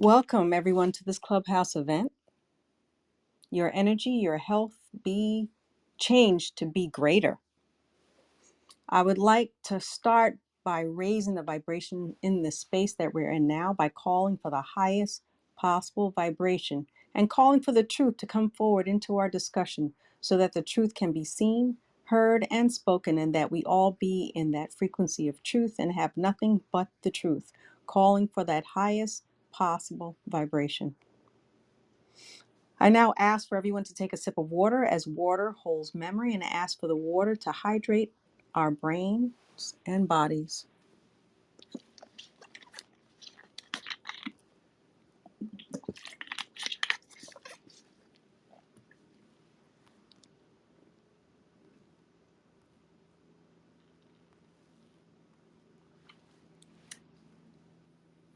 Welcome everyone to this Clubhouse event. Your energy, your health be changed to be greater. I would like to start by raising the vibration in the space that we're in now by calling for the highest possible vibration and calling for the truth to come forward into our discussion so that the truth can be seen, heard, and spoken, and that we all be in that frequency of truth and have nothing but the truth, calling for that highest possible vibration. I now ask for everyone to take a sip of water as water holds memory, and ask for the water to hydrate our brains and bodies.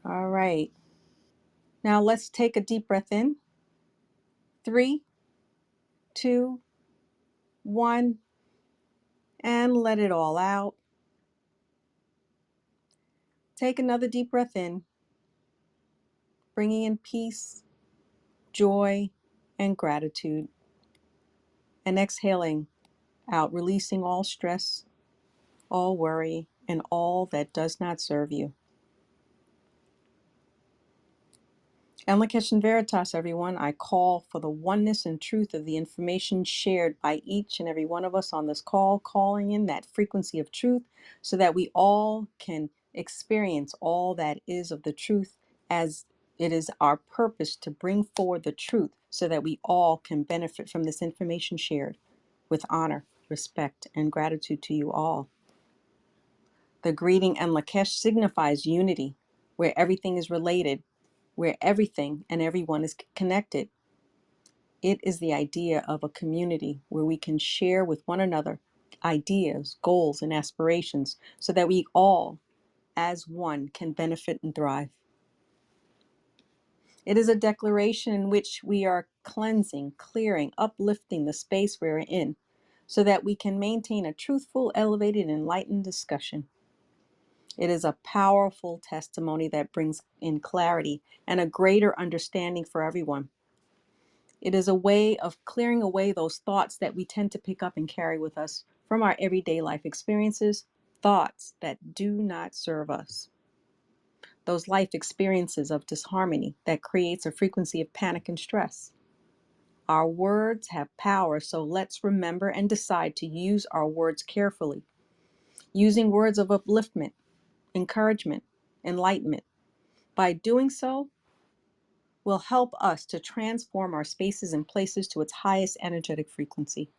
All right. Now let's take a deep breath in. 3, 2, 1, and let it all out. Take another deep breath in, bringing in peace, joy, and gratitude. And exhaling out, releasing all stress, all worry, and all that does not serve you. And Lakesh and Veritas, everyone, I call for the oneness and truth of the information shared by each and every one of us on this call, calling in that frequency of truth so that we all can experience all that is of the truth, as it is our purpose to bring forward the truth so that we all can benefit from this information shared with honor, respect, and gratitude to you all. The greeting and Lakesh signifies unity, where everything is related, where everything and everyone is connected. It is the idea of a community where we can share with one another ideas, goals, and aspirations so that we all, as one, can benefit and thrive. It is a declaration in which we are cleansing, clearing, uplifting the space we're in so that we can maintain a truthful, elevated, enlightened discussion. It is a powerful testimony that brings in clarity and a greater understanding for everyone. It is a way of clearing away those thoughts that we tend to pick up and carry with us from our everyday life experiences, thoughts that do not serve us. Those life experiences of disharmony that creates a frequency of panic and stress. Our words have power, so let's remember and decide to use our words carefully. Using words of upliftment, encouragement, enlightenment. By doing so, will help us to transform our spaces and places to its highest energetic frequency.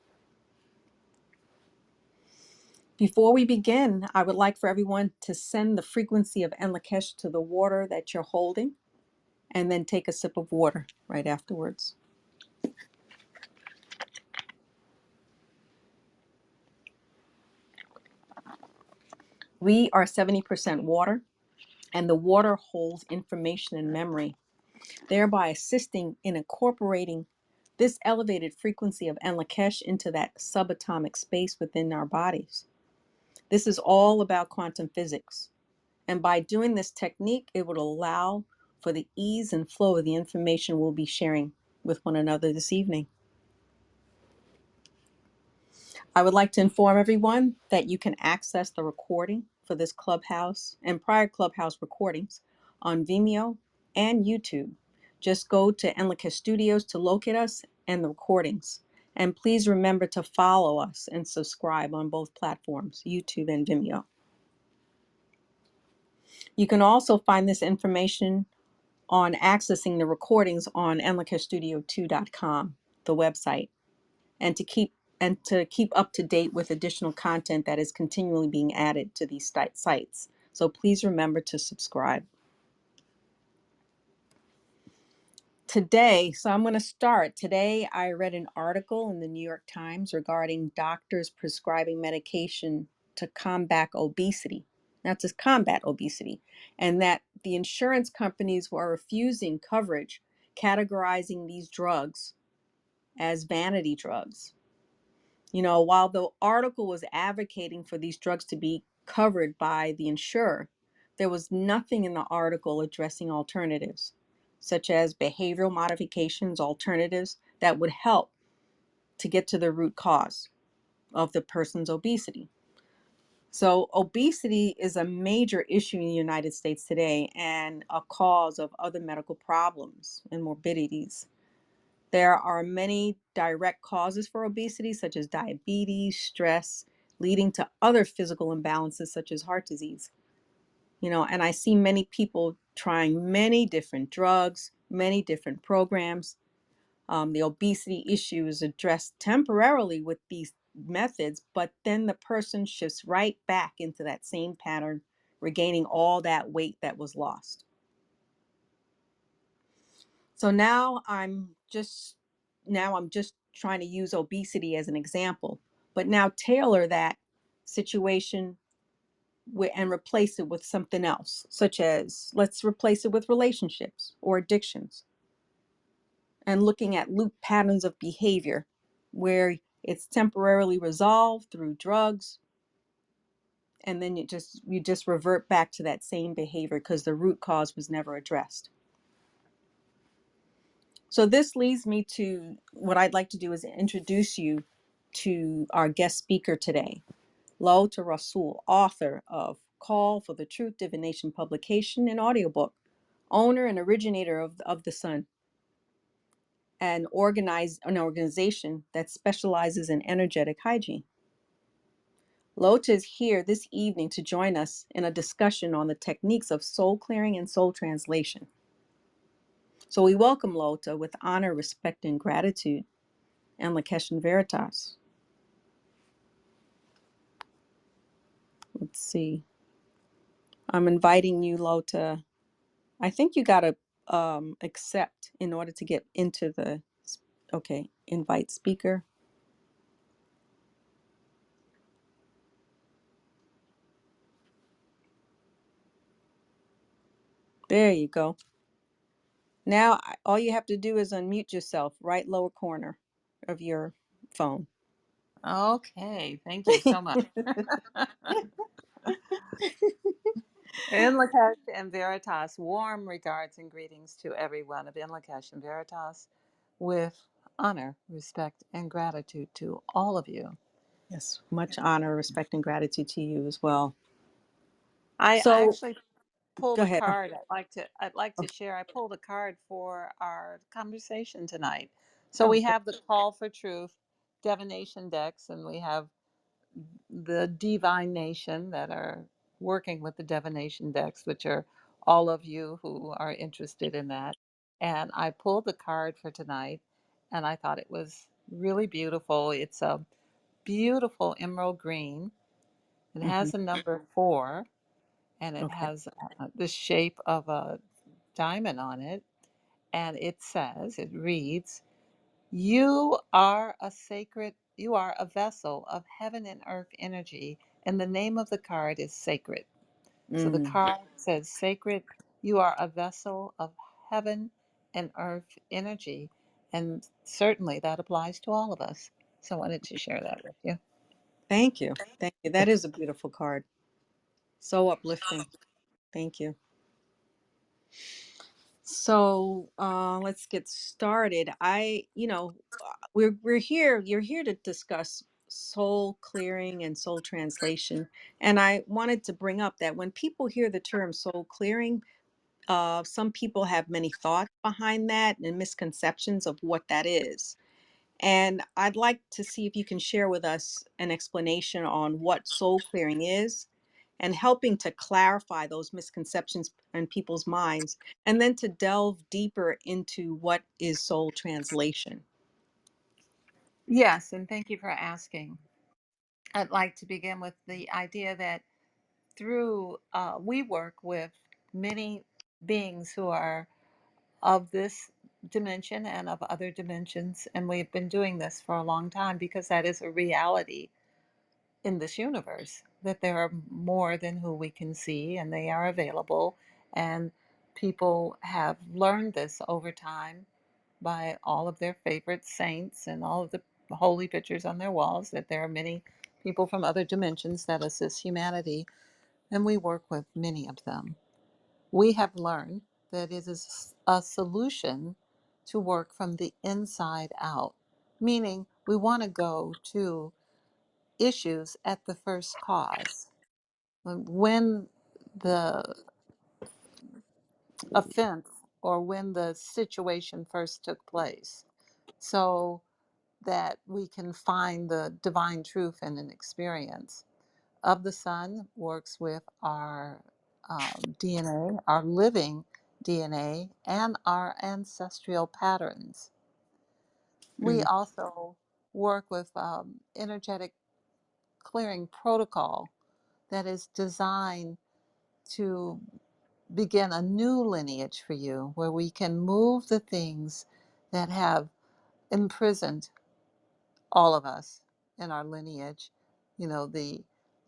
Before we begin, I would like for everyone to send the frequency of Enlakesh to the water that you're holding, and then take a sip of water right afterwards. We are 70% water, and the water holds information and memory, thereby assisting in incorporating this elevated frequency of Enlakesh into that subatomic space within our bodies. This is all about quantum physics. And by doing this technique, it would allow for the ease and flow of the information we'll be sharing with one another this evening. I would like to inform everyone that you can access the recording for this Clubhouse and prior Clubhouse recordings on Vimeo and YouTube. Just go to Enlakesh Studios to locate us and the recordings. And please remember to follow us and subscribe on both platforms, YouTube and Vimeo. You can also find this information on accessing the recordings on enlakeshstudio2.com, the website, and to keep up to date with additional content that is continually being added to these sites. So please remember to subscribe. Today, so I'm going to start. Today, I read an article in the New York Times regarding doctors prescribing medication to combat obesity, not just combat obesity, and that the insurance companies were refusing coverage, categorizing these drugs as vanity drugs. You know, while the article was advocating for these drugs to be covered by the insurer, there was nothing in the article addressing alternatives. such as behavioral modifications, alternatives that would help to get to the root cause of the person's obesity. So, obesity is a major issue in the United States today and a cause of other medical problems and morbidities. There are many direct causes for obesity, such as diabetes, stress, leading to other physical imbalances, such as heart disease. And I see many people trying many different drugs, many different programs. The obesity issue is addressed temporarily with these methods, but then the person shifts right back into that same pattern, regaining all that weight that was lost. So now I'm just trying to use obesity as an example, but now tailor that situation and replace it with something else, such as let's replace it with relationships or addictions, and looking at loop patterns of behavior where it's temporarily resolved through drugs, and then you just revert back to that same behavior because the root cause was never addressed. So this leads me to what I'd like to do is introduce you to our guest speaker today, LaOta Rassoull, author of Call for the Truth Divination publication and audiobook, owner and originator of The Sun, and an organization that specializes in energetic hygiene. LaOta is here this evening to join us in a discussion on the techniques of soul clearing and soul translation. So we welcome LaOta with honor, respect, and gratitude, and Lakesh Veritas. Let's see. I'm inviting you, LaOta. I think you got to accept in order to get into the, okay, invite speaker. There you go. Now, all you have to do is unmute yourself, right lower corner of your phone. Okay, thank you so much. In Lakesh and Veritas, warm regards and greetings to everyone of In Lakesh and Veritas with honor, respect, and gratitude to all of you. Yes, much honor, respect, and gratitude to you as well. I So actually pulled go a ahead. card. I'd like to Okay. share. I pulled a card for our conversation tonight. So Oh, we great. have the Call for Truth divination decks, and we have the Divine Nation that are working with the divination decks, which are all of you who are interested in that. And I pulled the card for tonight, and I thought it was really beautiful. It's a beautiful emerald green. It Hmm. has a number 4, and it Okay. has the shape of a diamond on it. And it reads, you are a vessel of heaven and earth energy, and the name of the card is sacred. So the Mm, card says sacred, you are a vessel of heaven and earth energy. And certainly that applies to all of us. So I wanted to share that with you. thank you. Thank you. That is a beautiful card. So uplifting. Thank you. So let's get started. We're here. You're here to discuss soul clearing and soul translation. And I wanted to bring up that when people hear the term soul clearing, some people have many thoughts behind that and misconceptions of what that is. And I'd like to see if you can share with us an explanation on what soul clearing is and helping to clarify those misconceptions in people's minds, and then to delve deeper into what is soul translation. Yes, and thank you for asking. I'd like to begin with the idea that we work with many beings who are of this dimension and of other dimensions. And we've been doing this for a long time because that is a reality in this universe, that there are more than who we can see and they are available. And people have learned this over time by all of their favorite saints and all of the holy pictures on their walls, that there are many people from other dimensions that assist humanity. And we work with many of them. We have learned that it is a solution to work from the inside out, meaning we want to go to issues at the first cause. When the offense or when the situation first took place, so that we can find the divine truth in an experience. Of the Sun works with our DNA, our living DNA, and our ancestral patterns. We Mm, also work with energetic clearing protocol that is designed to begin a new lineage for you where we can move the things that have imprisoned all of us in our lineage, the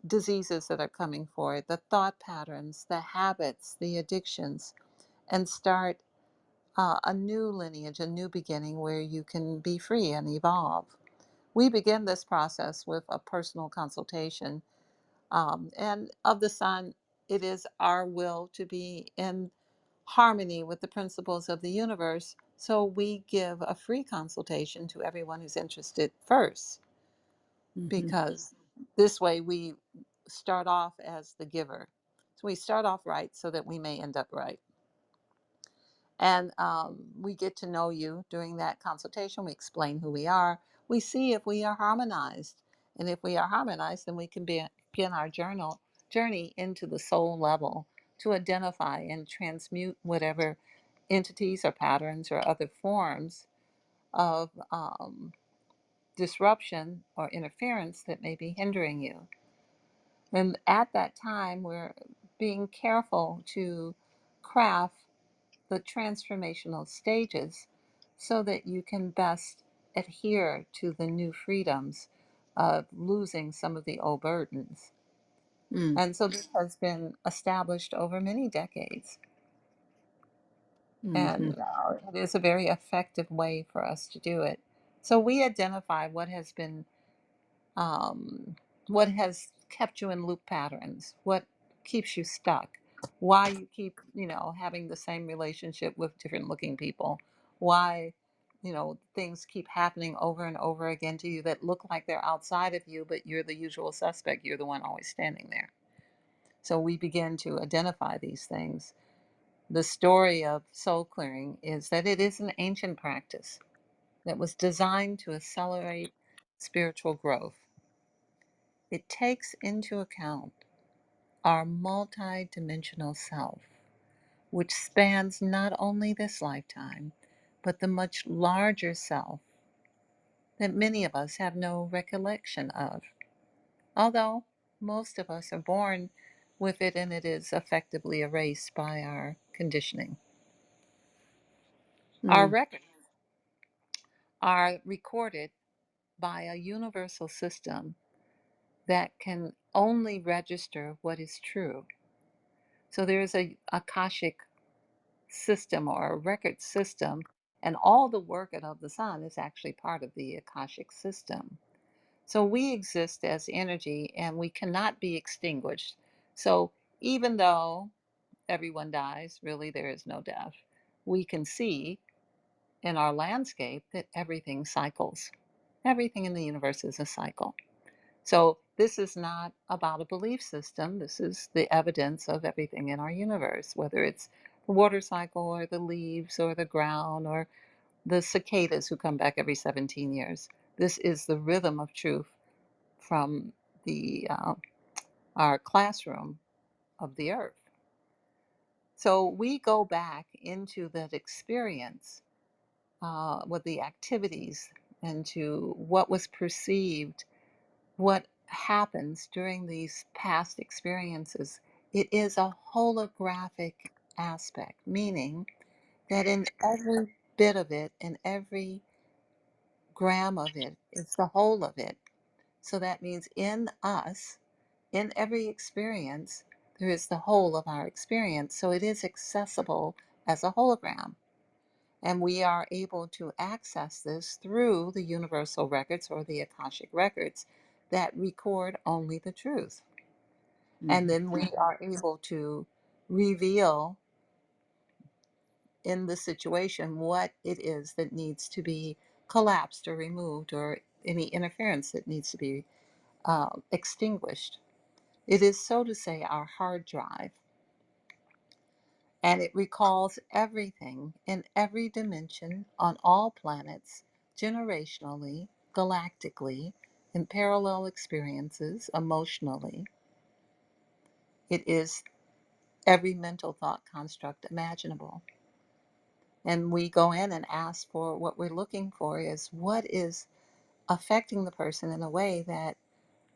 diseases that are coming forward, the thought patterns, the habits, the addictions, and start a new lineage, a new beginning where you can be free and evolve. We begin this process with a personal consultation. And of the Sun, it is our will to be in harmony with the principles of the universe. So we give a free consultation to everyone who's interested first, mhm, because this way we start off as the giver. So we start off right so that we may end up right. And we get to know you during that consultation. We explain who we are. We see if we are harmonized. And if we are harmonized, then we can begin our journey into the soul level to identify and transmute whatever entities or patterns or other forms of disruption or interference that may be hindering you. And at that time, we're being careful to craft the transformational stages so that you can best adhere to the new freedoms of losing some of the old burdens. mm, And so this has been established over many decades. mhm, And it is a very effective way for us to do it. So we identify um, what has kept you in loop patterns, what keeps you stuck, why you keep, having the same relationship with different looking people, why, things keep happening over and over again to you that look like they're outside of you, but you're the usual suspect. You're the one always standing there. So we begin to identify these things. The story of soul clearing is that it is an ancient practice that was designed to accelerate spiritual growth. It takes into account our multidimensional self, which spans not only this lifetime, but the much larger self that many of us have no recollection of. Although most of us are born with it and it is effectively erased by our conditioning. Our mm, records are recorded by a universal system that can only register what is true. So there is a Akashic system or a record system, and all the work of the Sun is actually part of the Akashic system. So we exist as energy and we cannot be extinguished. So even though everyone dies, really there is no death, we can see in our landscape that everything cycles. Everything in the universe is a cycle. So this is not about a belief system. This is the evidence of everything in our universe, whether it's the water cycle or the leaves or the ground or the cicadas who come back every 17 years. This is the rhythm of truth from the our classroom of the earth. So we go back into that experience with the activities and to what was perceived, what happens during these past experiences. It is a holographic aspect, meaning that in every bit of it, in every gram of it, it's the whole of it. So that means in us, in every experience, there is the whole of our experience. So it is accessible as a hologram. And we are able to access this through the universal records or the Akashic records that record only the truth. And mhm, then we are able to reveal in the situation what it is that needs to be collapsed or removed, or any interference that needs to be extinguished. It is, so to say, our hard drive, and it recalls everything in every dimension on all planets, generationally, galactically, in parallel experiences, emotionally. It is every mental thought construct imaginable. And we go in and ask for what we're looking for is what is affecting the person in a way that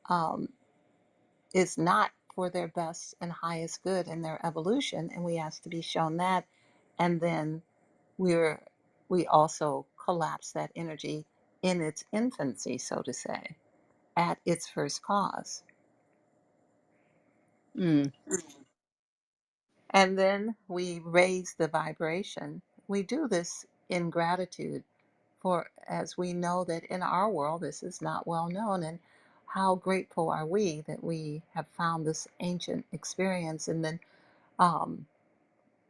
um, is not for their best and highest good in their evolution. And we ask to be shown that. And then we're we also collapse that energy in its infancy, so to say, at its first cause. Mm. And then we raise the vibration. We do this in gratitude for, as we know that in our world this is not well known, and how grateful are we that we have found this ancient experience and then um,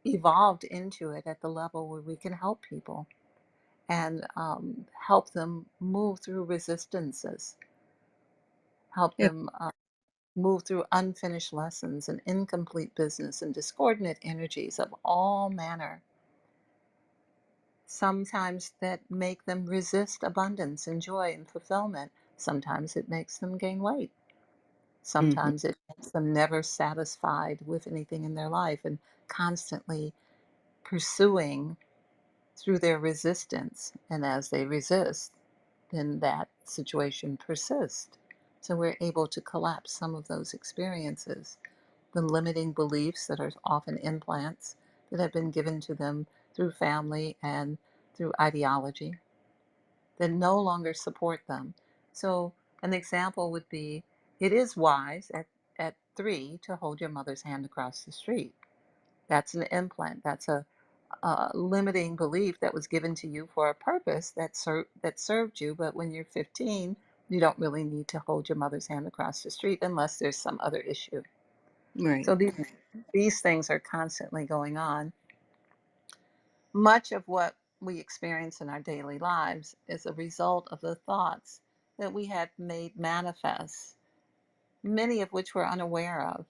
evolved into it at the level where we can help people and help them move through resistances, help Yeah. them move through unfinished lessons and incomplete business and discordant energies of all manner, sometimes that make them resist abundance and joy and fulfillment. Sometimes it makes them gain weight. Hmm. Sometimes it makes them never satisfied with anything in their life and constantly pursuing through their resistance. And as they resist, then that situation persists. So we're able to collapse some of those experiences, the limiting beliefs that are often implants that have been given to them through family and through ideology that no longer support them. So an example would be, it is wise at 3 to hold your mother's hand across the street. That's an implant. That's a limiting belief that was given to you for a purpose that served you. But when you're 15, you don't really need to hold your mother's hand across the street unless there's some other issue. Right. So these things are constantly going on. Much of what we experience in our daily lives is a result of the thoughts that we have made manifest, many of which we're unaware of.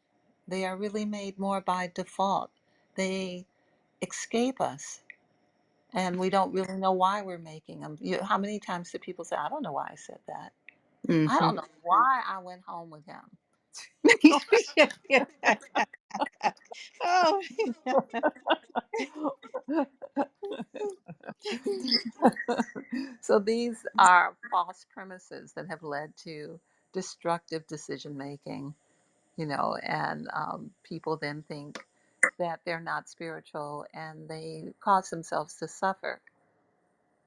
They are really made more by default. They escape us, and we don't really know why we're making them. How many times do people say, I don't know why I said that? I Hmm. don't know why I went home with him. Oh. So these are false premises that have led to destructive decision making, and people then think that they're not spiritual and they cause themselves to suffer.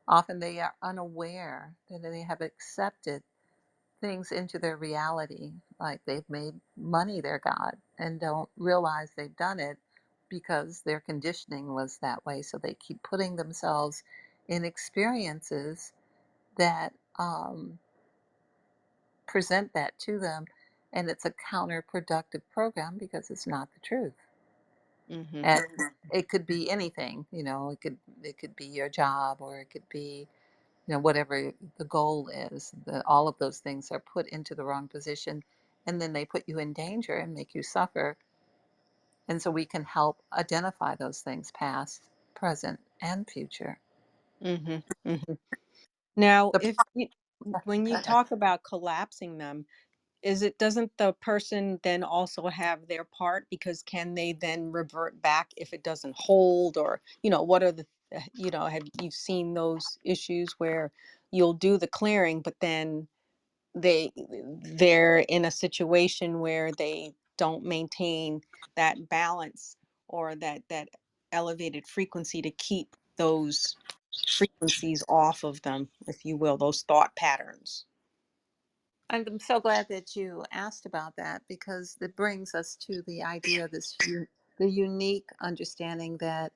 Often they are unaware that they have accepted things into their reality, like they've made money their God and don't realize they've done it because their conditioning was that way. So they keep putting themselves in experiences that present that to them, and it's a counterproductive program because it's not the truth. Hmm. And it could be anything, it could be your job, or it could be whatever the goal is. All of those things are put into the wrong position, and then they put you in danger and make you suffer. And so we can help identify those things, past, present, and future. Hmm. Hmm. Now, The, if you, when you talk about collapsing them, doesn't the person then also have their part, because can they then revert back if it doesn't hold, or what are the have you seen those issues where you'll do the clearing, but then they're in a situation where they don't maintain that balance, or that elevated frequency to keep those frequencies off of them, if you will, those thought patterns. I'm so glad that you asked about that, because it brings us to the idea of the unique understanding that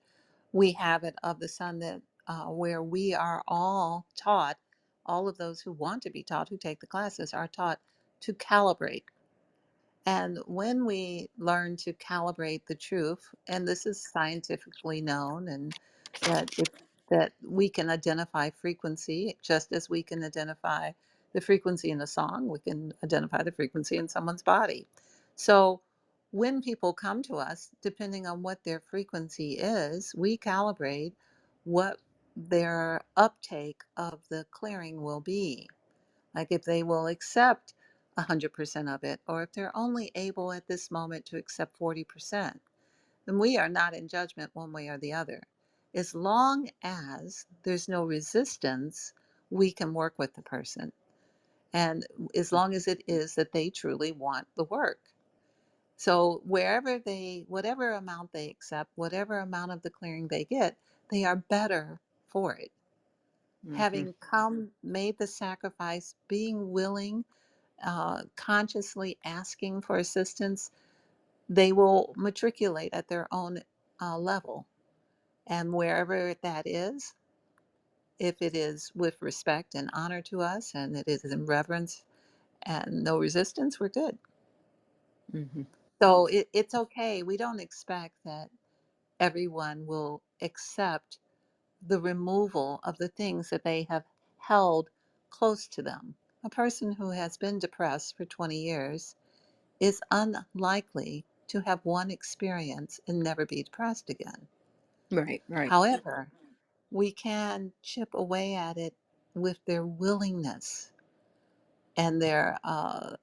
we have it of the sun, that where we are all taught, all of those who want to be taught, who take the classes, are taught to calibrate. And when we learn to calibrate the truth, and this is scientifically known, and that if that we can identify frequency just as we can identify the frequency in a song, we can identify the frequency in someone's body. So when people come to us, depending on what their frequency is, we calibrate what their uptake of the clearing will be. Like if they will accept 100% of it, or if they're only able at this moment to accept 40%. And we are not in judgment one way or the other. As long as there's no resistance, we can work with the person. And as long as it is that they truly want the work. So whatever amount they accept, whatever amount of the clearing they get, they are better for it. Mm-hmm. Having made the sacrifice, being willing, consciously asking for assistance, they will matriculate at their own level. And wherever that is, if it is with respect and honor to us and it is in reverence and no resistance, we're good. Mm-hmm. So it's okay. We don't expect that everyone will accept the removal of the things that they have held close to them. A person who has been depressed for 20 years is unlikely to have one experience and never be depressed again. Right, right. However, we can chip away at it with their willingness and their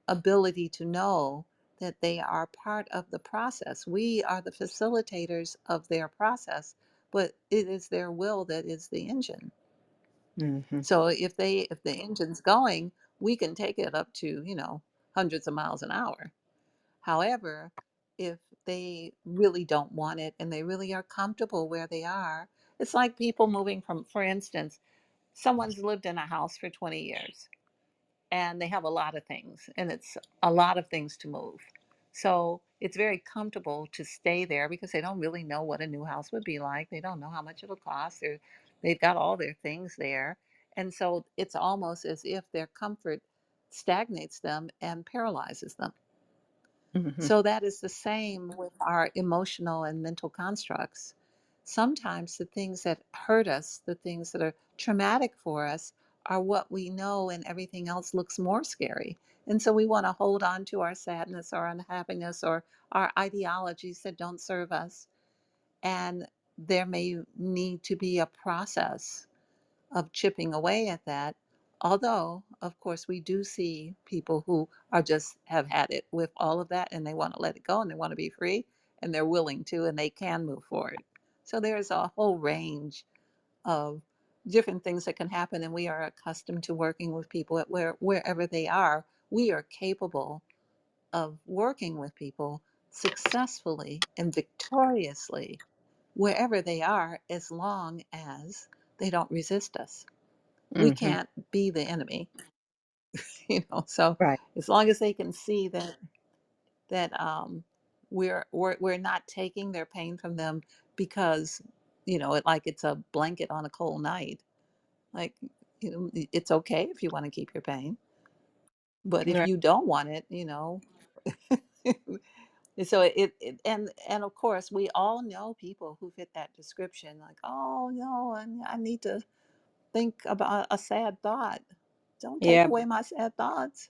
ability to know that they are part of the process. We are the facilitators of their process, but it is their will that is the engine. Mm-hmm. So if the engine's going, we can take it up to, hundreds of miles an hour. However, if they really don't want it and they really are comfortable where they are, it's like people moving from, for instance, someone's lived in a house for 20 years and they have a lot of things and it's a lot of things to move. So it's very comfortable to stay there because they don't really know what a new house would be like. They don't know how much it'll cost. They've got all their things there. And so it's almost as if their comfort stagnates them and paralyzes them. Mm-hmm. So that is the same with our emotional and mental constructs. Sometimes the things that hurt us, the things that are traumatic for us, are what we know, and everything else looks more scary. And so we want to hold on to our sadness or unhappiness or our ideologies that don't serve us. And there may need to be a process of chipping away at that. Although, of course, we do see people who are just have had it with all of that and they want to let it go and they want to be free and they're willing to and they can move forward. So there's a whole range of different things that can happen, and we are accustomed to working with people at wherever they are. We are capable of working with people successfully and victoriously wherever they are as long as they don't resist us. We Mm-hmm. can't be the enemy, so Right. as long as they can see that we're not taking their pain from them because like it's a blanket on a cold night. Like, it's okay if you want to keep your pain, but if Right. you don't want it, so and of course we all know people who fit that description, like, oh no, I need to think about a sad thought. Don't take Yeah. away my sad thoughts.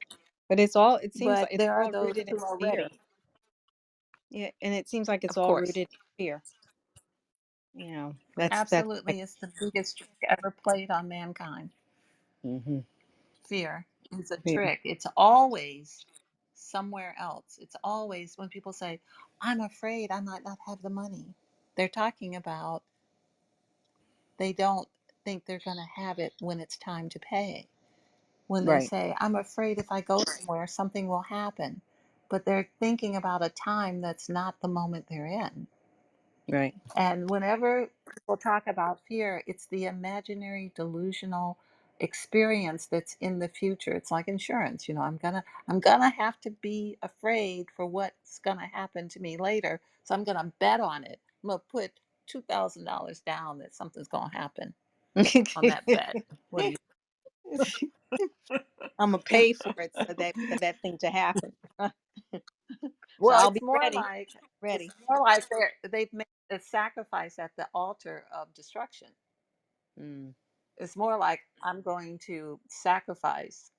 But it seems like But it's there are all those rooted in who are fear. ready. Yeah. And it seems like it's Of all course. rooted in fear. That's like, Absolutely. It's the biggest trick ever played on mankind. mm-hmm. Fear is a Fear. trick. It's always somewhere else. It's always when people say, I'm afraid I might not have the money. They're talking about they don't think they're going to have it when it's time to pay. When they Right. say, I'm afraid if I go somewhere, something will happen. But they're thinking about a time that's not the moment they're in. Right. And whenever people talk about fear, it's the imaginary delusional experience that's in the future. It's like insurance, I'm gonna have to be afraid for what's gonna happen to me later. So I'm gonna bet on it. I'm gonna put $2,000 down that something's gonna happen on that bet. What do you I'm gonna pay for it for that thing to happen. So Well, I'll be ready. it's Ready. more like they've it's sacrifice at the altar of destruction. Mm. It's more like I'm going to sacrifice.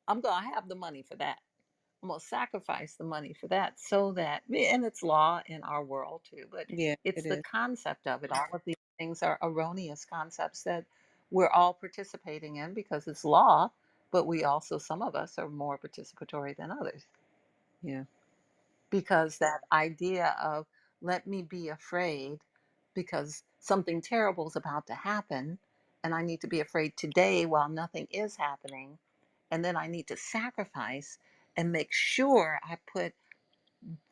I'm going to have the money for that. I'm going to sacrifice the money for that so that, and it's law in our world too, but Yeah, it's it the is. concept of it. All of these things are erroneous concepts that we're all participating in because it's law, but we also, some of us are more participatory than others, Yeah. because that idea of let me be afraid because something terrible is about to happen and I need to be afraid today while nothing is happening, and then I need to sacrifice and make sure I put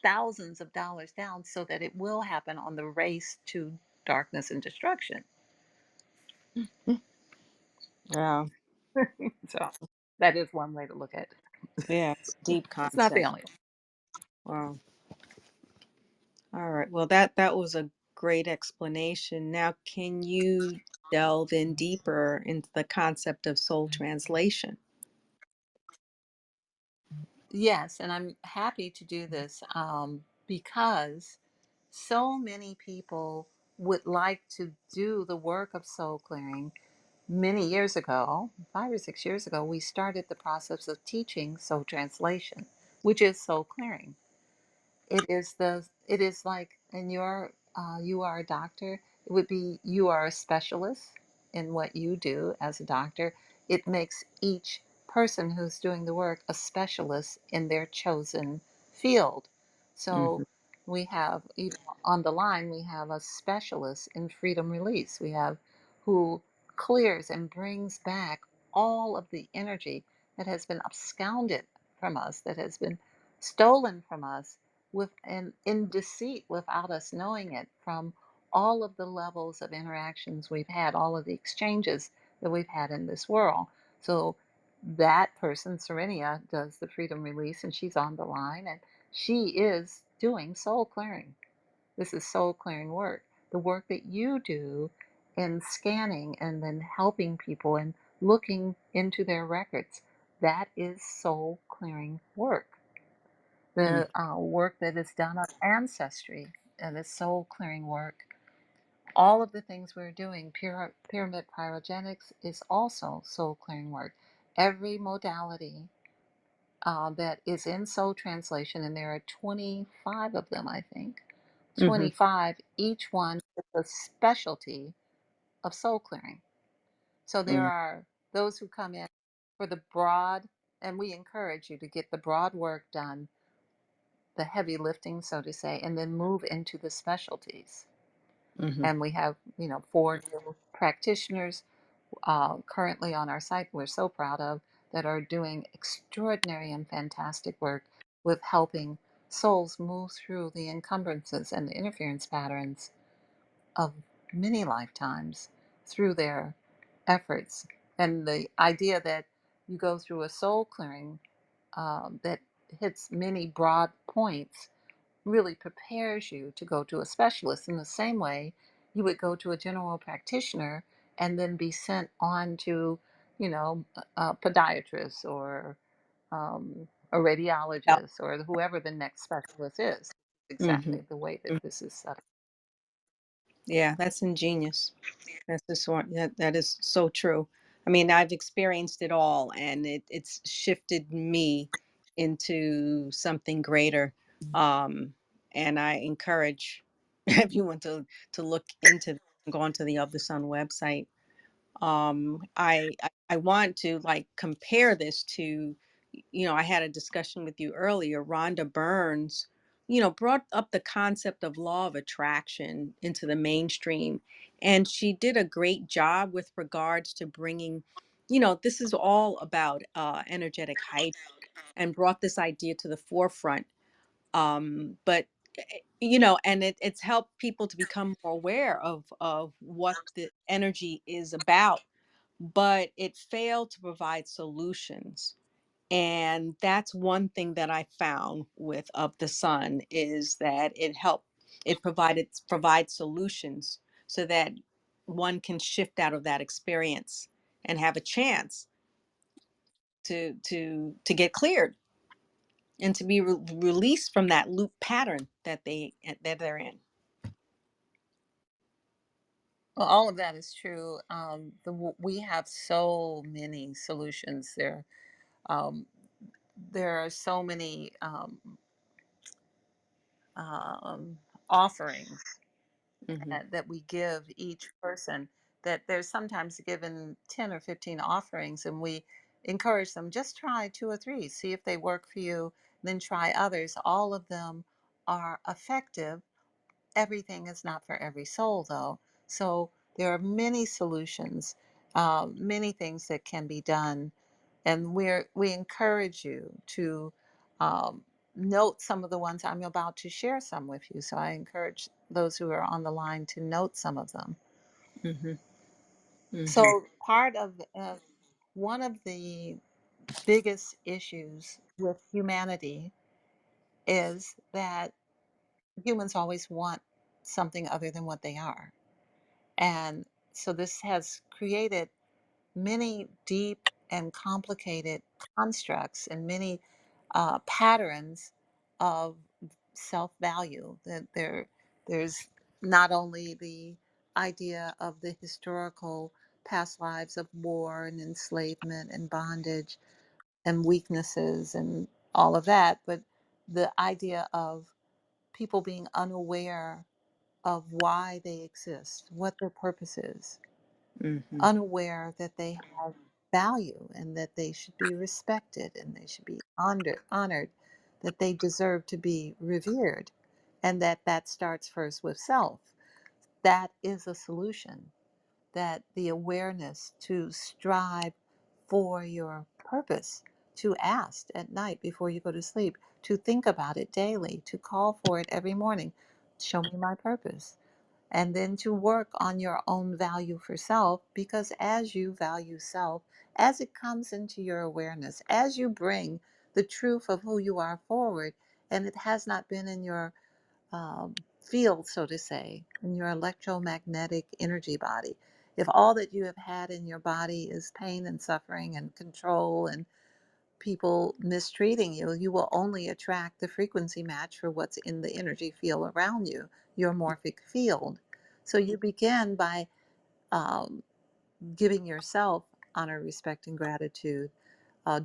thousands of dollars down so that it will happen on the race to darkness and destruction. Wow. So that is one way to look at it. Yeah, it's a deep It's not the concept. only one. Wow. All right. Well, that was a great explanation. Now, can you delve in deeper into the concept of soul translation? Yes, and I'm happy to do this because so many people would like to do the work of soul clearing. Many years ago, 5 or 6 years ago, we started the process of teaching soul translation, which is soul clearing. It is like, and you are a doctor. It would be you are a specialist in what you do as a doctor. It makes each person who's doing the work a specialist in their chosen field. So Hmm. we have, on the line, we have a specialist in freedom release. We have who clears and brings back all of the energy that has been absconded from us, that has been stolen from us with and in deceit without us knowing it, from all of the levels of interactions we've had, all of the exchanges that we've had in this world. So that person, Serenia, does the freedom release, and she's on the line, and she is doing soul clearing. This is soul clearing work. The work that you do in scanning and then helping people and looking into their records, that is soul clearing work. The work that is done on ancestry and the soul clearing work, all of the things we're doing, pyramid pyrogenics is also soul clearing work. Every modality that is in soul translation, and there are 25 of them, I think, Hmm. 25, each one is a specialty of soul clearing. So there Hmm. are those who come in for the broad, and we encourage you to get the broad work done, the heavy lifting, so to say, and then move into the specialties. Hmm. And we have, 4 new practitioners currently on our site we're so proud of, that are doing extraordinary and fantastic work with helping souls move through the encumbrances and the interference patterns of many lifetimes through their efforts. And the idea that you go through a soul clearing that hits many broad points really prepares you to go to a specialist in the same way you would go to a general practitioner and then be sent on to, a podiatrist or a radiologist or whoever the next specialist is. Hmm. Exactly the way that this is set up. Yeah, that's ingenious. That's just one that is so true. I mean, I've experienced it all, and it's shifted me into something greater. Um, and I encourage everyone to look into this and go onto the Of the Sun website. I want to like compare this to, I had a discussion with you earlier. Rhonda Burns, brought up the concept of law of attraction into the mainstream, and she did a great job with regards to bringing, this is all about energetic hygiene, and brought this idea to the forefront. But and it's helped people to become more aware of what the energy is about, but it failed to provide solutions. And that's one thing that I found with Of the Sun, is that it provides solutions so that one can shift out of that experience and have a chance to get cleared and to be released from that loop pattern that they're in. Well, all of that is true. We have so many solutions there. Um, there are so many um, offerings Mm-hmm. that we give each person, that there's sometimes given 10 or 15 offerings, and we encourage them, just try two or three, see if they work for you, then try others. All of them are effective. Everything is not for every soul, though. So there are many solutions, many things that can be done, and we encourage you to um, note some of the ones I'm about to share some with you. So I encourage those who are on the line to note some of them. Mm-hmm. Mm-hmm. So part of one of the biggest issues with humanity is that humans always want something other than what they are. And so this has created many deep and complicated constructs and many patterns of self-value. There's not only the idea of the historical past lives of war and enslavement and bondage and weaknesses and all of that, but the idea of people being unaware of why they exist, what their purpose is, Mm-hmm. unaware that they have value and that they should be respected and they should be honored, that they deserve to be revered, and that starts first with self. That is a solution. That the awareness to strive for your purpose, to ask at night before you go to sleep, to think about it daily, to call for it every morning. Show me my purpose, and then to work on your own value for self, because as you value self, as it comes into your awareness, as you bring the truth of who you are forward, and it has not been in your field, so to say, in your electromagnetic energy body, if all that you have had in your body is pain and suffering and control and people mistreating you, you will only attract the frequency match for what's in the energy field around you, your morphic field. So you begin by um, giving yourself honor, respect, and gratitude,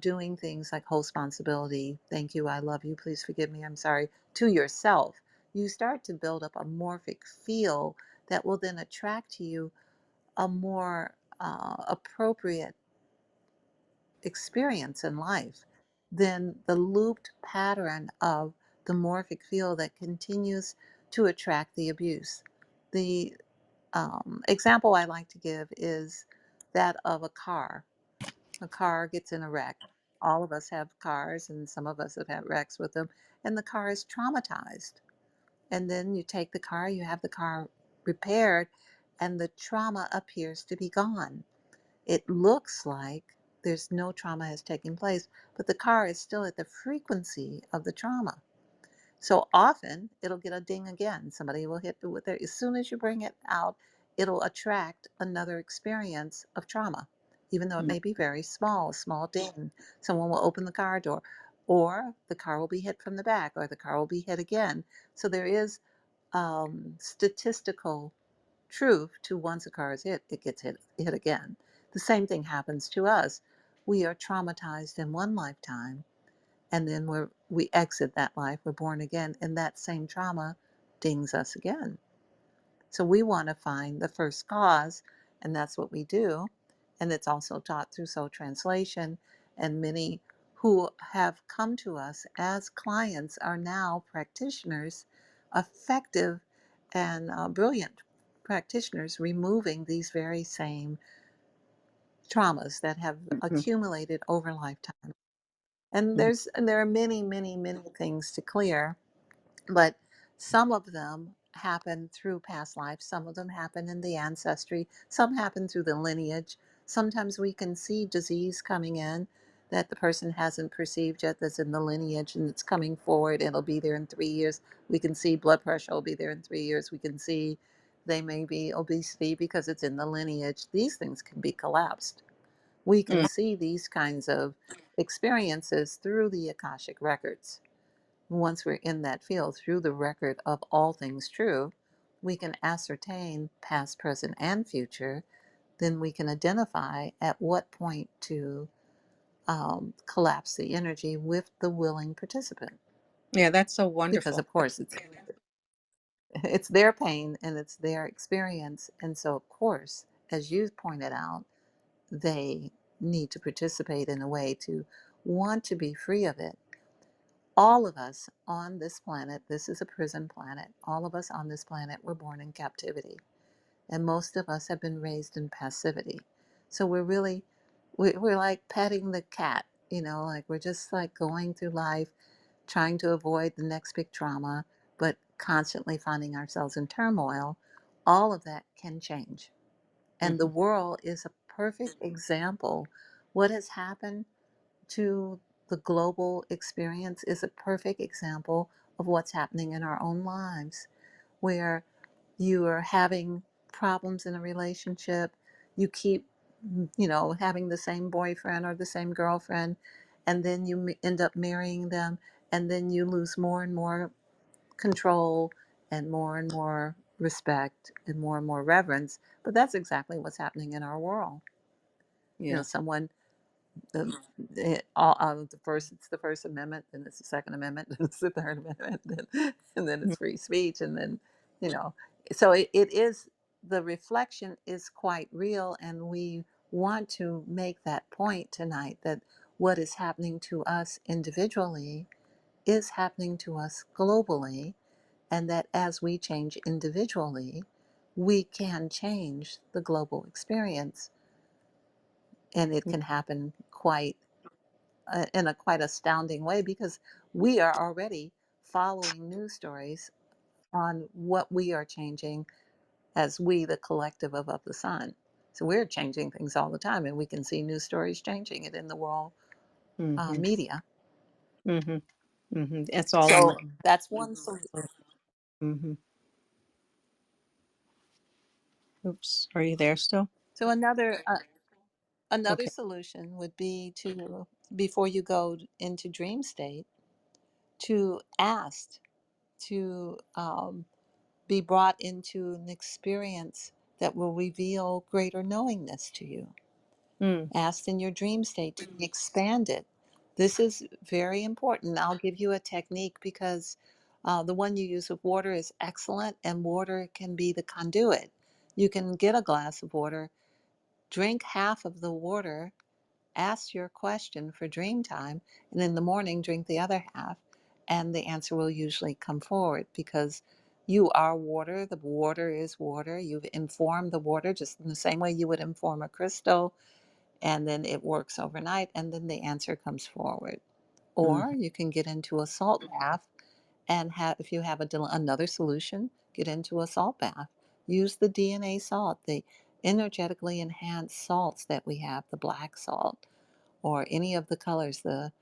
doing things like hold responsibility, thank you, I love you, please forgive me, I'm sorry, to yourself. You start to build up a morphic field that will then attract to you a more appropriate experience in life than the looped pattern of the morphic field that continues to attract the abuse. The example I like to give is that of a car. A car gets in a wreck. All of us have cars, and some of us have had wrecks with them, and the car is traumatized. And then you take the car, you have the car repaired, and the trauma appears to be gone. It looks like there's no trauma has taken place, but the car is still at the frequency of the trauma. So often it'll get a ding again. Somebody will hit it with it. As soon as you bring it out, it'll attract another experience of trauma, even though it may be very small, a small ding. Someone will open the car door, or the car will be hit from the back, or the car will be hit again. So there is statistical truth to once a car is hit, it gets hit again. The same thing happens to us. We are traumatized in one lifetime, and then we exit that life, we're born again, and that same trauma dings us again. So we want to find the first cause, and that's what we do. And it's also taught through soul translation, and many who have come to us as clients are now practitioners, effective and brilliant practitioners, removing these very same traumas that have Mm-hmm. accumulated over lifetime. And Mm-hmm. there are many, many, many things to clear, but some of them happen through past life. Some of them happen in the ancestry. Some happen through the lineage. Sometimes we can see disease coming in that the person hasn't perceived yet, that's in the lineage and it's coming forward. It'll be there in 3 years. We can see blood pressure will be there in 3 years. We can see they may be obesity because it's in the lineage. These things can be collapsed. We can see these kinds of experiences through the Akashic records. Once we're in that field, through the record of all things true, we can ascertain past, present, and future, then we can identify at what point to collapse the energy with the willing participant. Yeah, that's so Because, wonderful. of course, it's their pain and it's their experience. And so, of course, as you pointed out, they need to participate in a way to want to be free of it. All of us on this planet, this is a prison planet, all of us on this planet were born in captivity. And most of us have been raised in passivity. So we're really, we're like petting the cat, like we're just like going through life, trying to avoid the next big trauma, but constantly finding ourselves in turmoil. All of that can change. And the Hmm. world is a perfect example. What has happened to the global experience is a perfect example of what's happening in our own lives, where you are having problems in a relationship, you keep, having the same boyfriend or the same girlfriend, and then you end up marrying them, and then you lose more and more control and more respect and more reverence. But that's exactly what's happening in our world. Yeah. Someone the the first it's the First Amendment, then it's the Second Amendment, then it's the Third Amendment, and then it's free speech, and then you know. So it is, the reflection is quite real, and we want to make that point tonight, that what is happening to us individually is happening to us globally, and that as we change individually, we can change the global experience, and it can happen quite in a quite astounding way, because we are already following news stories on what we are changing as we, the collective of the sun. So we're changing things all the time, and we can see news stories changing it in the world Hmm. media. Hmm. Hmm. It's all on the. So that's one solution. Hmm. Oops. Are you there still? So another Okay. solution would be to, before you go into dream state, to ask to be brought into an experience that will reveal greater knowingness to you. Mm. Asked in your dream state to be expanded. This is very important. I'll give you a technique, because the one you use with water is excellent, and water can be the conduit. You can get a glass of water, drink half of the water, ask your question for dream time, and in the morning drink the other half, and the answer will usually come forward, because you are water. The water is water. You've informed the water just in the same way you would inform a crystal, and then it works overnight, and then the answer comes forward. Mm. Or you can get into a salt bath, and if you have another solution, get into a salt bath. Use the DNA salt, the energetically enhanced salts that we have, the black salt, or any of the colors, the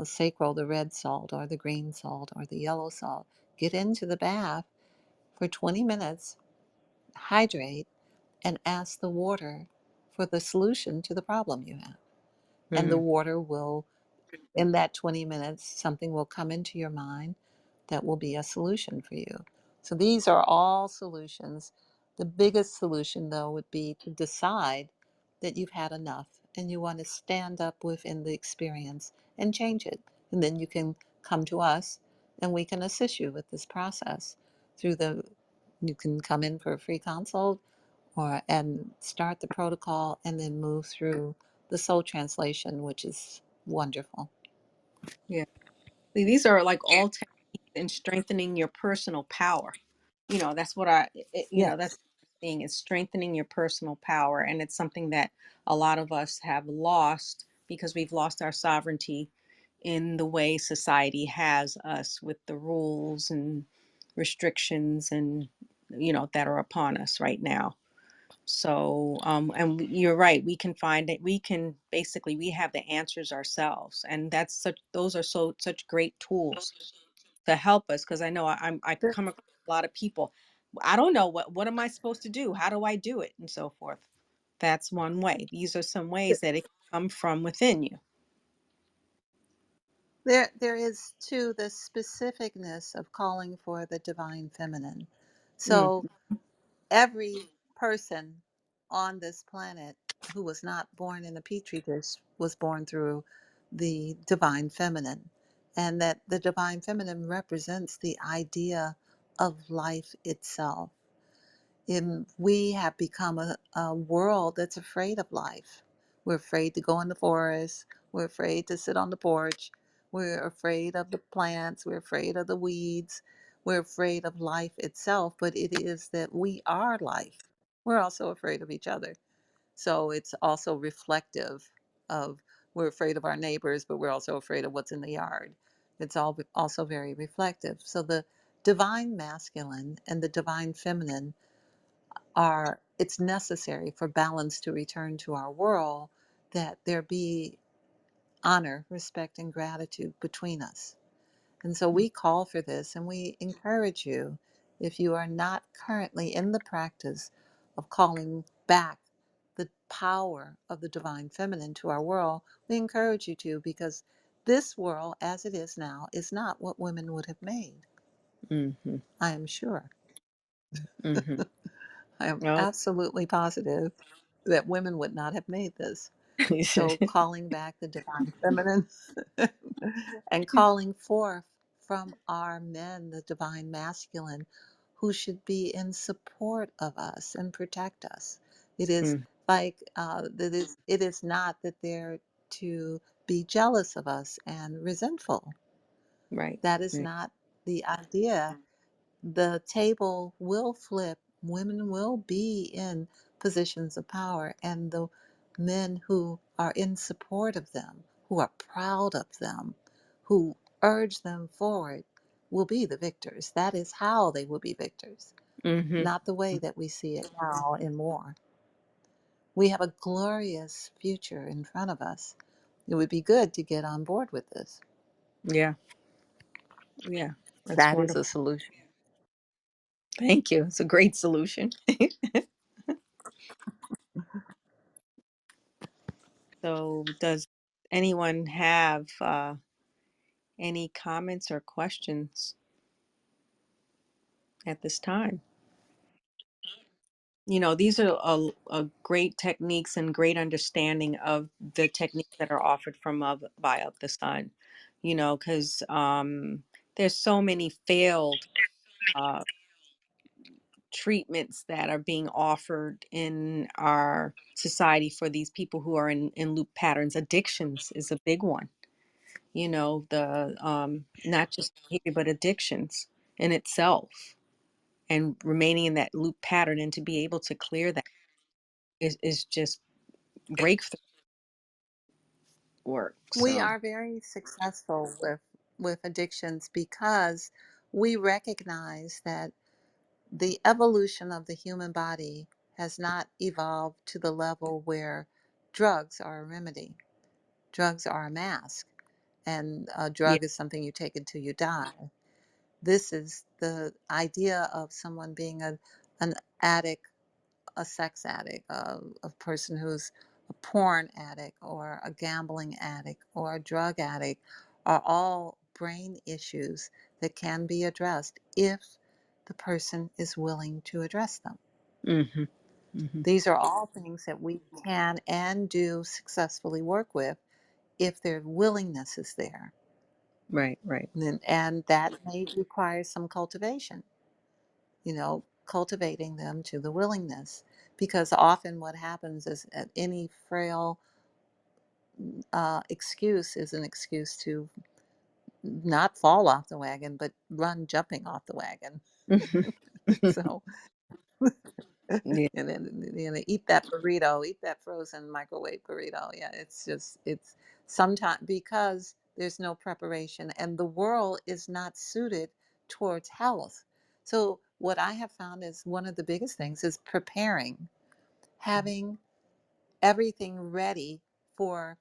sacral, the red salt, or the green salt, or the yellow salt. Get into the bath for 20 minutes, hydrate, and ask the water for the solution to the problem you have. And the Mm. water will, in that 20 minutes, something will come into your mind that will be a solution for you. So these are all solutions. The biggest solution, though, would be to decide that you've had enough and you want to stand up within the experience and change it. And then you can come to us and we can assist you with this process through you can come in for a free consult, and start the protocol, and then move through the soul translation, which is wonderful. Yeah. See, these are like all techniques in strengthening your personal power. That's what that's Yes. the thing, is strengthening your personal power. And it's something that a lot of us have lost because we've lost our sovereignty in the way society has us, with the rules and restrictions and, that are upon us right now. So, and you're right. We can find it. We have the answers ourselves, and those are such great tools to help us. Because I know I There, come across a lot of people. I don't know what am I supposed to do? How do I do it? And so forth. That's one way. These are some ways that it can come from within you. there is too the specificness of calling for the divine feminine. Mm, So every person on this planet who was not born in a petri dish was born through the divine feminine, and that the divine feminine represents the idea of life itself. And we have become a world that's afraid of life. We're afraid to go in the forest. We're afraid to sit on the porch. We're afraid of the plants. We're afraid of the weeds. We're afraid of life itself, but it is that we are life. We're also afraid of each other. So it's also reflective of we're afraid of our neighbors, but we're also afraid of what's in the yard. It's all also very reflective. So the divine masculine and the divine feminine are it's necessary for balance to return to our world, that there be honor, respect, and gratitude between us. And so we call for this, and we encourage you, if you are not currently in the practice of calling back the power of the divine feminine to our world, we encourage you to, because this world as it is now is not what women would have made. mm-hmm, I am sure. mm-hmm. I am No. absolutely positive that women would not have made this. So, calling back the divine feminine and calling forth from our men the divine masculine who should be in support of us and protect us. It is Mm, like, it is not that they're to be jealous of us and resentful. right, That is right. not the idea. The table will flip. Women will be in positions of power, and the men who are in support of them, who are proud of them, who urge them forward, will be the victors. That is how they will be victors, Mm-hmm. not the way that we see it now in war. We have a glorious future in front of us. It would be good to get on board with this. Yeah, yeah. That's That is a wonderful. solution. Thank you. It's a great solution. So, does anyone have any comments or questions at this time? These are a great techniques and great understanding of the techniques that are offered from by Of the Sun. Because there's so many failed uh, treatments that are being offered in our society for these people who are in loop patterns. Addictions is a big one. The not just behavior, but addictions in itself, and remaining in that loop pattern, and to be able to clear that is just breakthrough work. We So are very successful with addictions because we recognize that the evolution of the human body has not evolved to the level where drugs are a remedy. Drugs are a mask, and a yeah. drug is something you take until you die. This is the idea of someone being an addict, a sex addict, a person who's a porn addict or a gambling addict or a drug addict, are all brain issues that can be addressed if the person is willing to address them. Hmm. Hmm. These are all things that we can and do successfully work with if their willingness is there. Right, right. And that may require some cultivation, cultivating them to the willingness. Because often what happens is at any frail excuse is an excuse to not fall off the wagon, but run jumping off the wagon. So, Yeah. and then eat that burrito, eat that frozen microwave burrito. Yeah, it's sometimes because there's no preparation, and the world is not suited towards health. So, what I have found is one of the biggest things is preparing, having everything ready for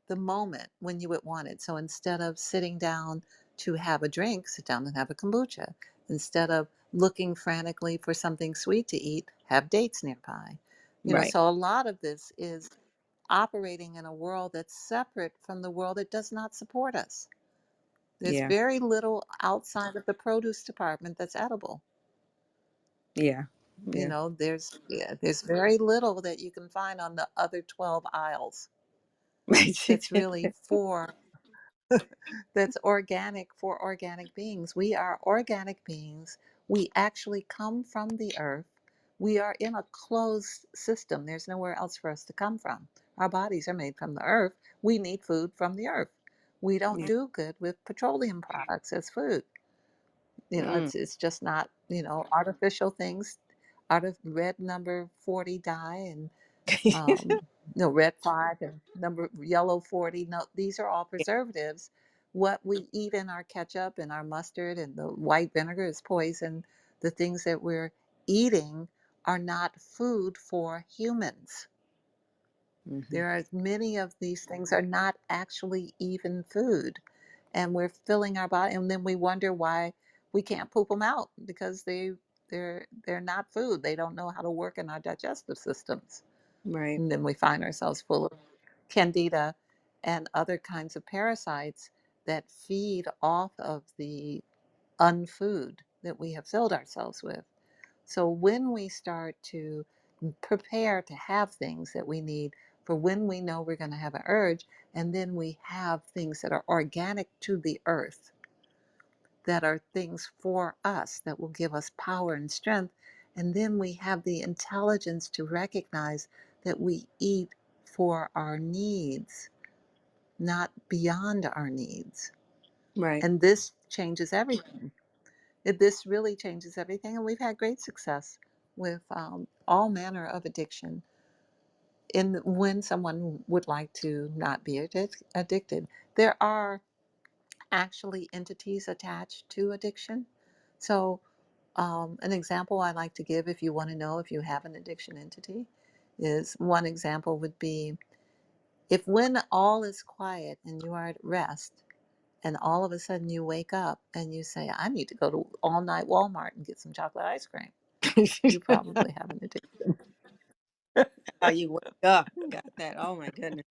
the moment when you would want it. So instead of sitting down to have a drink, sit down and have a kombucha. Instead of looking frantically for something sweet to eat, have dates nearby. Right. So a lot of this is operating in a world that's separate from the world that does not support us. There's Yeah. very little outside of the produce department that's edible. Yeah. You Yeah. know, there's very little that you can find on the other 12 aisles that's really for that's organic for organic beings. We are organic beings. We actually come from the earth. We are in a closed system. There's nowhere else for us to come from. Our bodies are made from the earth. We need food from the earth. We don't Yeah. do good with petroleum products as food. You know, Mm. it's just not, artificial things out of red number 40 dye and red 5 and number yellow 40. No, these are all Yeah. preservatives. What we eat in our ketchup and our mustard and the white vinegar is poison. The things that we're eating are not food for humans. Hmm. There are many of these things are not actually even food, and we're filling our body, and then we wonder why we can't poop them out because they're not food. They don't know how to work in our digestive systems, Right. and then we find ourselves full of candida and other kinds of parasites that feed off of the unfood that we have filled ourselves with. So when we start to prepare to have things that we need for when we know we're going to have an urge, and then we have things that are organic to the earth, that are things for us that will give us power and strength, and then we have the intelligence to recognize that we eat for our needs, not beyond our needs. Right. And this changes everything. This really changes everything, and we've had great success with all manner of addiction. In when someone would like to not be addicted, there are actually entities attached to addiction. So, an example I like to give, if you want to know if you have an addiction entity, is one example would be if when all is quiet and you are at rest, and all of a sudden you wake up and you say, I need to go to all night Walmart and get some chocolate ice cream. You probably have an addiction. How you wake up. Got that. Oh my goodness.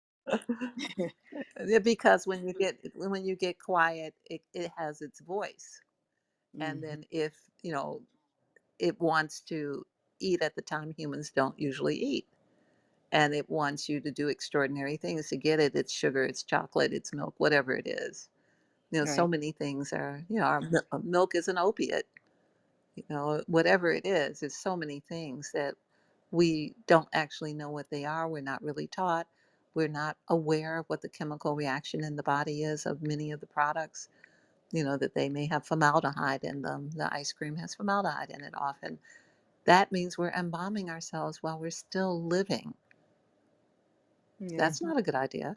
Yeah, because when you get quiet, it has its voice. And Hmm. then if, it wants to eat at the time humans don't usually eat. And it wants you to do extraordinary things to get it. It's sugar, it's chocolate, it's milk, whatever it is. So Right. many things are, milk is an opiate. Whatever it is, there's so many things that we don't actually know what they are. We're not really taught. We're not aware of what the chemical reaction in the body is of many of the products, that they may have formaldehyde in them. The ice cream has formaldehyde in it often. That means we're embalming ourselves while we're still living. Yeah. That's not a good idea.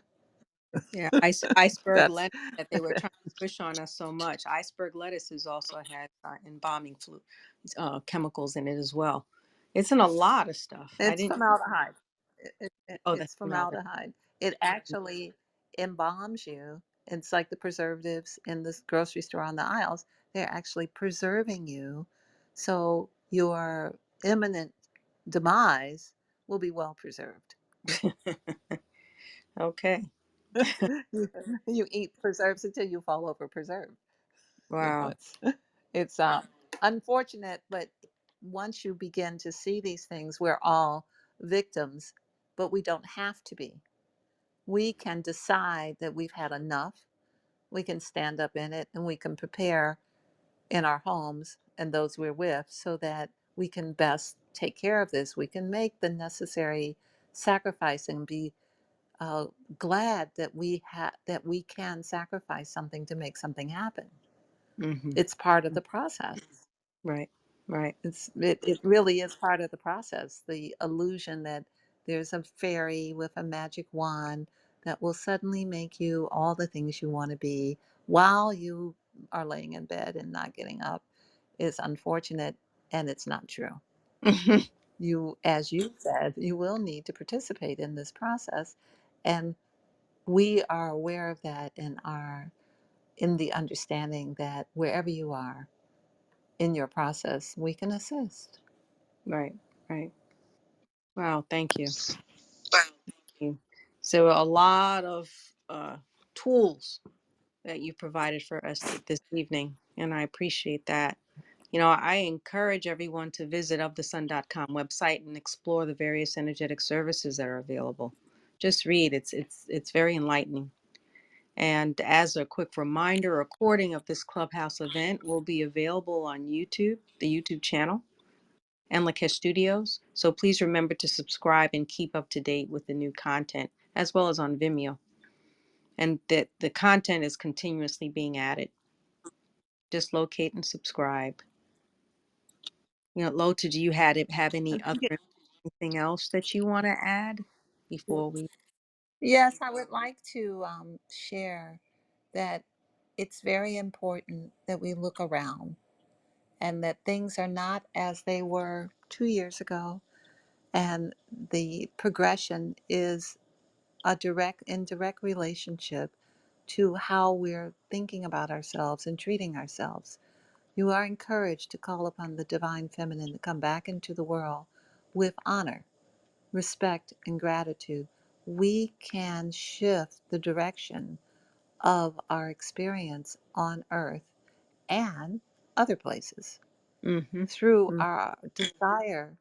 Yeah. Iceberg That's lettuce that they were trying to push on us so much. Iceberg lettuce has also had embalming chemicals in it as well. It's in a lot of stuff. I it's didn't. formaldehyde. Oh, that's It's formaldehyde. formaldehyde. It actually embalms you. It's like the preservatives in the grocery store on the aisles. They're actually preserving you, so your imminent demise will be well preserved. Okay. you, you eat preserves until you fall over preserved. Wow. It's unfortunate, but once you begin to see these things, we're all victims, but we don't have to be. We can decide that we've had enough. We can stand up in it and we can prepare in our homes and those we're with so that we can best take care of this. We can make the necessary sacrifice and be uh, glad that we can sacrifice something to make something happen. Hmm. It's part of the process. Right. Right. It really is part of the process. The illusion that there's a fairy with a magic wand that will suddenly make you all the things you want to be while you are laying in bed and not getting up is unfortunate, and it's not true. You, as you said, you will need to participate in this process, and we are aware of that and are in the understanding that wherever you are in your process, we can assist. Right. Right. Wow. Thank you. You. So a lot of tools that you provided for us this evening, and I appreciate that. I encourage everyone to visit ofthesun.com website and explore the various energetic services that are available. Just read. It's very enlightening. And as a quick reminder, a recording of this Clubhouse event will be available on YouTube, the YouTube channel, and Lakesh Studios. So please remember to subscribe and keep up to date with the new content, as well as on Vimeo. And that the content is continuously being added. Just locate and subscribe. Lota, do you have I any other think anything else that you want to add before we? yes, I would like to share that it's very important that we look around and that things are not as they were 2 years ago. And the progression is a indirect relationship to how we're thinking about ourselves and treating ourselves. You are encouraged to call upon the divine feminine to come back into the world with honor, respect, and gratitude. We can shift the direction of our experience on earth and other places Mm-hmm. through our desire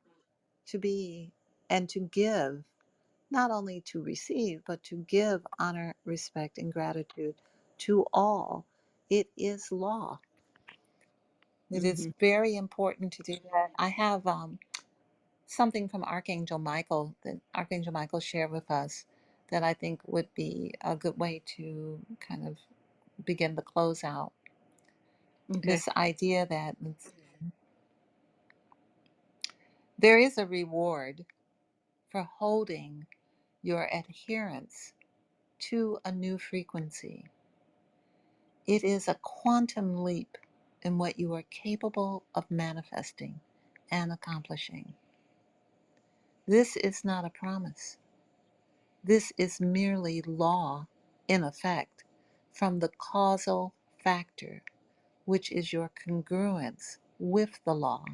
to be and to give, not only to receive, but to give honor, respect, and gratitude to all. It is law. It is Mm-hmm. very important to do that. I have something from Archangel Michael that Archangel Michael shared with us that I think would be a good way to kind of begin the closeout. Okay. This idea that there is a reward for holding your adherence to a new frequency. It is a quantum leap in what you are capable of manifesting and accomplishing. This is not a promise. This is merely law in effect from the causal factor, which is your congruence with the law.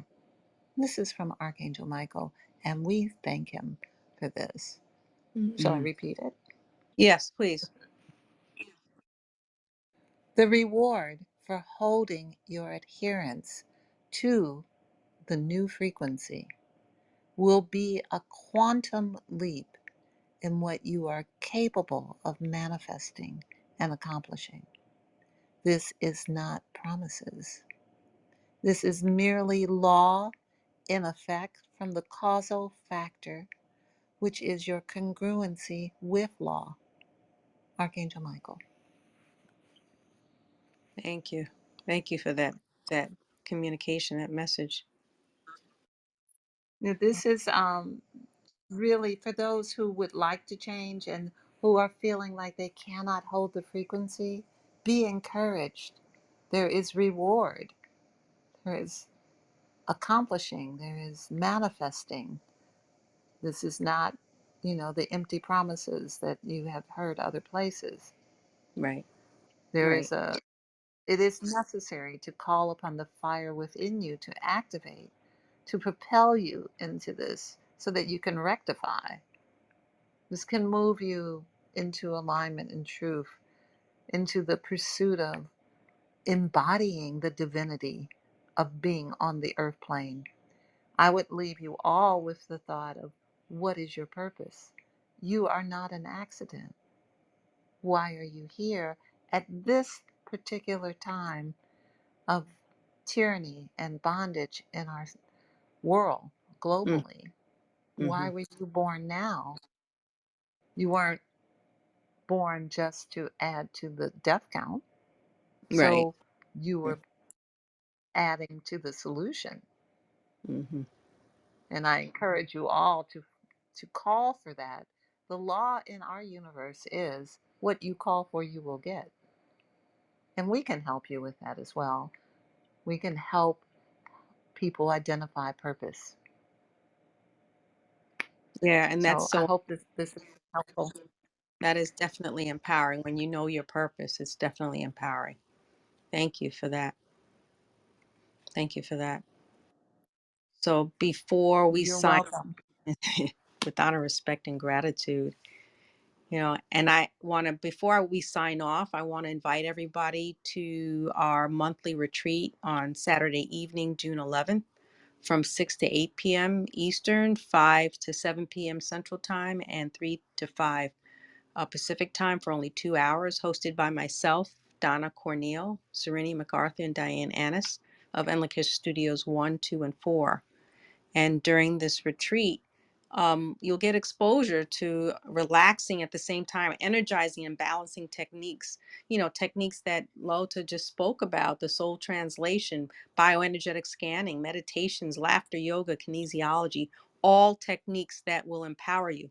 This is from Archangel Michael, and we thank him for this. Shall I Mm-hmm. repeat it? Yes, please. The reward for holding your adherence to the new frequency will be a quantum leap in what you are capable of manifesting and accomplishing. This is not promises. This is merely law in effect from the causal factor, which is your congruency with law. Archangel Michael. Thank you. Thank you for that communication, that message. Now, this is really for those who would like to change and who are feeling like they cannot hold the frequency. Be encouraged. There is reward. There is accomplishing. There is manifesting. This is not, the empty promises that you have heard other places. Right. There Right. is it is necessary to call upon the fire within you to activate, to propel you into this so that you can rectify. This can move you into alignment and truth, into the pursuit of embodying the divinity of being on the earth plane. I would leave you all with the thought of what is your purpose? You are not an accident. Why are you here at this particular time of tyranny and bondage in our world globally? Mm-hmm. Why were you born now? You weren't born just to add to the death count. Right. So you were adding to the solution. Mm-hmm. And I encourage you all to call for that. The law in our universe is what you call for, you will get. And we can help you with that as well. We can help people identify purpose. Yeah, and So I hope this is helpful. that is definitely empowering. When you know your purpose, it's definitely empowering. Thank you for that. Thank you for that. So before we You're sign welcome. with honor, respect, and gratitude, You know, and I want to, before we sign off, I want to invite everybody to our monthly retreat on Saturday evening, June 11th, from 6 to 8 p.m. Eastern, 5 to 7 p.m. Central Time, and 3 to 5 Pacific Time, for only 2 hours, hosted by myself, Donna Corneal, Serenity MacArthur, and Diane Annis of Enlikish Studios 1, 2, and 4. And during this retreat, you'll get exposure to relaxing at the same time, energizing and balancing techniques, you know, techniques that LaOta just spoke about: the soul translation, bioenergetic scanning, meditations, laughter yoga, kinesiology, all techniques that will empower you.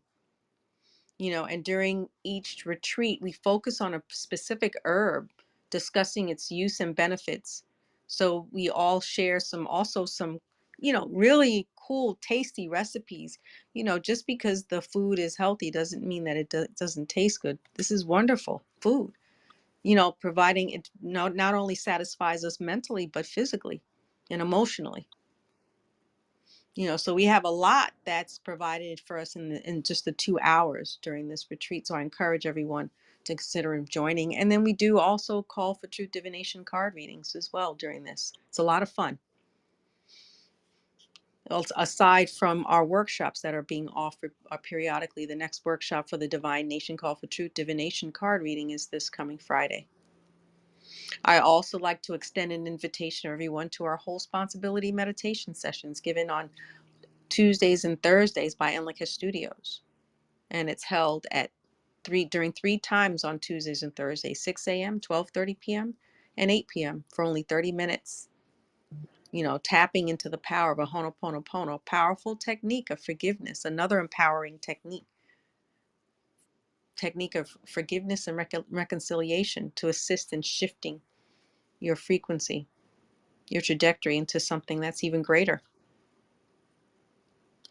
You know, and during each retreat, we focus on a specific herb, discussing its use and benefits. So we all share some, you know, really cool, tasty recipes. You know, just because the food is healthy doesn't mean that it doesn't taste good. This is wonderful food, you know, providing it not only satisfies us mentally, but physically and emotionally. You know, so we have a lot that's provided for us in just the 2 hours during this retreat. So I encourage everyone to consider joining. And then we do also call for truth divination card readings as well during this. It's a lot of fun. Aside from our workshops that are being offered periodically, the next workshop for the Divine Nation Call for Truth divination card reading is this coming Friday. I also like to extend an invitation to everyone to our whole responsibility meditation sessions given on Tuesdays and Thursdays by Enlikish Studios. And it's held at during 3 times on Tuesdays and Thursdays: 6 a.m., 12:30 p.m., and 8 p.m. for only 30 minutes. You know, tapping into the power of a Ho'oponopono, a powerful technique of forgiveness, another empowering technique of forgiveness and reconciliation to assist in shifting your frequency, your trajectory into something that's even greater.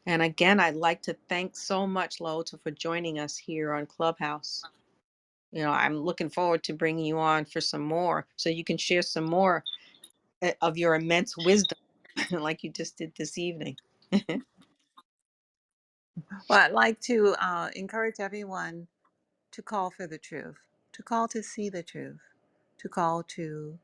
And again, I'd like to thank so much, LaOta, for joining us here on Clubhouse. You know, I'm looking forward to bringing you on for some more so you can share some more of your immense wisdom like you just did this evening. Well, I'd like to encourage everyone to call for the truth, to call to see the truth, to call to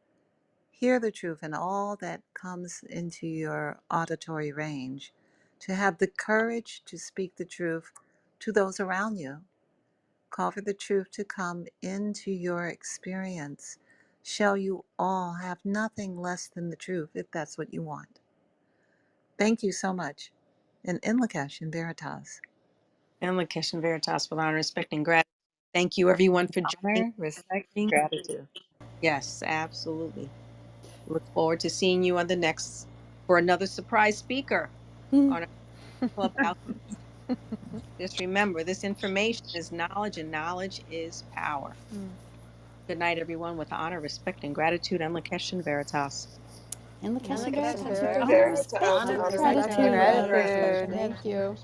hear the truth and all that comes into your auditory range, to have the courage to speak the truth to those around you. Call for the truth to come into your experience. Shall you all have nothing less than the truth if that's what you want? Thank you so much. And in Lakesh and Veritas. And Lakesh and Veritas, with honor, respect, and gratitude. Thank you, everyone, for joining. Honor, respect, gratitude. Yes, absolutely. Look forward to seeing you on the next for another surprise speaker on our Clubhouse. Just remember, this information is knowledge, and knowledge is power. Good night, everyone, with honor, respect, and gratitude. And Lakesh and Veritas. In the And Castle like I said, Veritas with Veritas, honor, honor, respect, respect, and and gratitude. gratitude. Gratitude. Thank you.